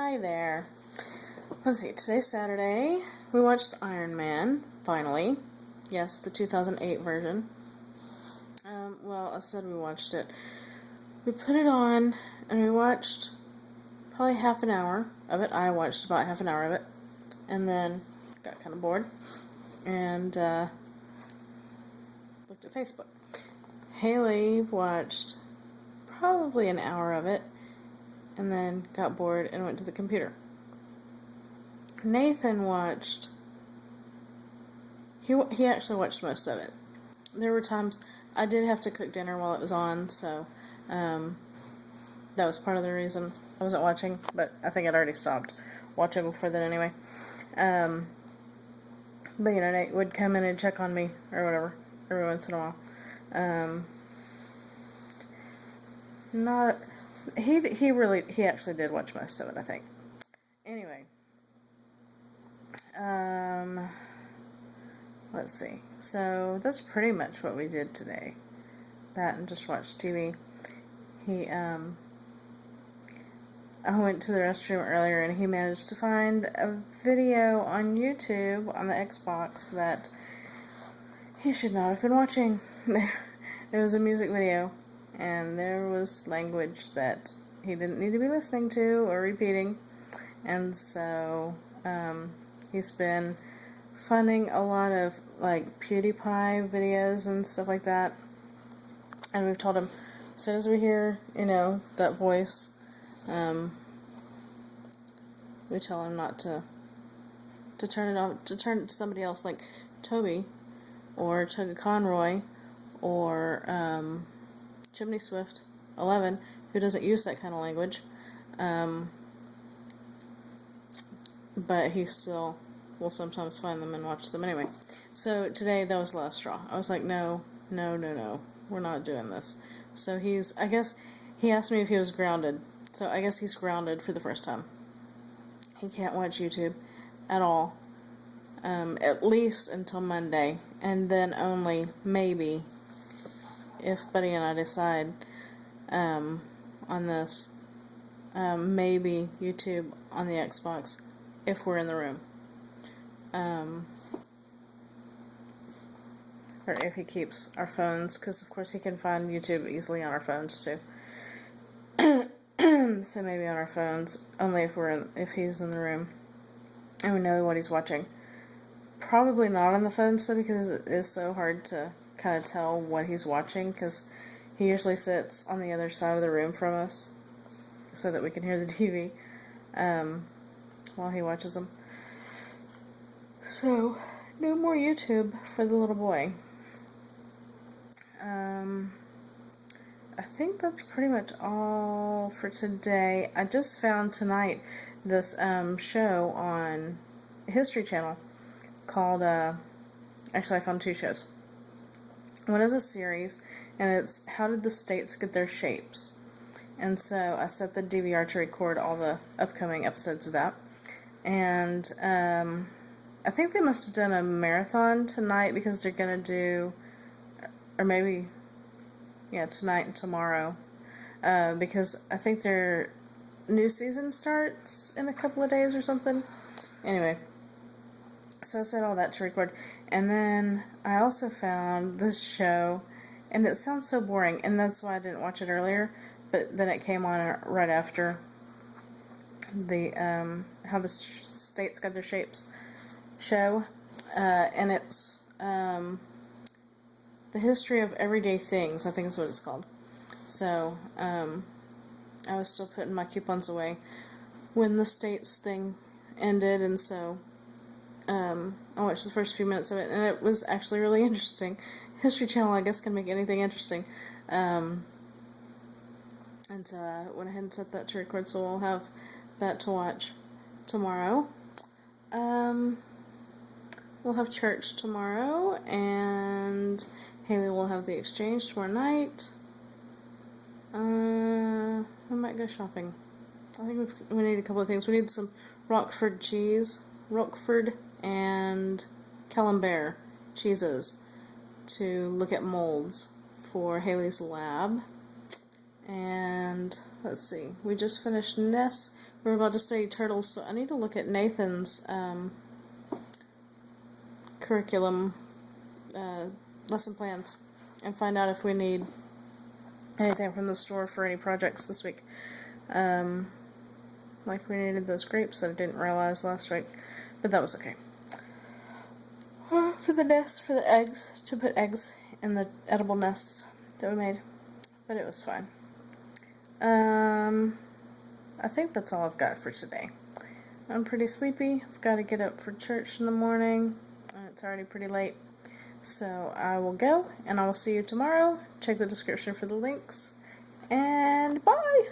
Hi there. Let's see, today's Saturday. We watched Iron Man, finally. Yes, the 2008 version. Well, I said we watched it. We put it on, and we watched probably half an hour of it. I watched about half an hour of it, and then got kind of bored, and looked at Facebook. Haley watched probably an hour of it, and then got bored and went to the computer. Nathan watched, he actually watched most of it. There were times I did have to cook dinner while it was on, so that was part of the reason I wasn't watching, but I think I'd already stopped watching before then anyway. But you know, Nate would come in and check on me or whatever every once in a while. He actually did watch most of it, I think. Anyway, let's see. So that's pretty much what we did today. That and just watch TV. I went to the restroom earlier and he managed to find a video on YouTube on the Xbox that he should not have been watching. It was a music video, and there was language that he didn't need to be listening to or repeating, and so he's been finding a lot of like PewDiePie videos and stuff like that, and we've told him as soon as we hear, you know, that voice, we tell him not to turn it off, to turn it to somebody else like Toby or Chugga Conroy or Chimney Swift 11, who doesn't use that kind of language, but he still will sometimes find them and watch them anyway. So today that was the last straw. I was like, no, we're not doing this. So I guess he asked me if he was grounded, so I guess he's grounded for the first time. He can't watch YouTube at all, at least until Monday, and then only maybe if Buddy and I decide on this, maybe YouTube on the Xbox if we're in the room, or if he keeps our phones, because of course he can find YouTube easily on our phones too. So maybe on our phones, only if he's in the room and we know what he's watching. Probably not on the phones though, because it is so hard to kind of tell what he's watching, because he usually sits on the other side of the room from us so that we can hear the TV while he watches them. So no more YouTube for the little boy. I think that's pretty much all for today. I just found tonight this show on History Channel called, actually I found two shows. One is a series, and it's How Did the States Get Their Shapes? And so I set the DVR to record all the upcoming episodes of that. And I think they must have done a marathon tonight, because they're going to do, or maybe, yeah, tonight and tomorrow, because I think their new season starts in a couple of days or something. Anyway, so I set all that to record, and then I also found this show, and it sounds so boring, and that's why I didn't watch it earlier, but then it came on right after the How the States Got Their Shapes show, and it's The History of Everyday Things, I think is what it's called. So, I was still putting my coupons away when the states thing ended, and so I watched the first few minutes of it, and it was actually really interesting. History Channel, I guess, can make anything interesting. And so I went ahead and set that to record, so we'll have that to watch tomorrow. We'll have church tomorrow, and Haley will have the exchange tomorrow night. I might go shopping. I think we need a couple of things. We need some Roquefort cheese, Roquefort and Camembert cheeses to look at molds for Haley's lab. And let's see, we just finished Ness we're about to study turtles, so I need to look at Nathan's curriculum lesson plans and find out if we need anything from the store for any projects this week. Like we needed those grapes that I didn't realize last week, but that was okay. For the nest, for the eggs, to put eggs in the edible nests that we made, but it was fine. I think that's all I've got for today. I'm pretty sleepy. I've got to get up for church in the morning, and it's already pretty late. So I will go, and I will see you tomorrow. Check the description for the links, and bye!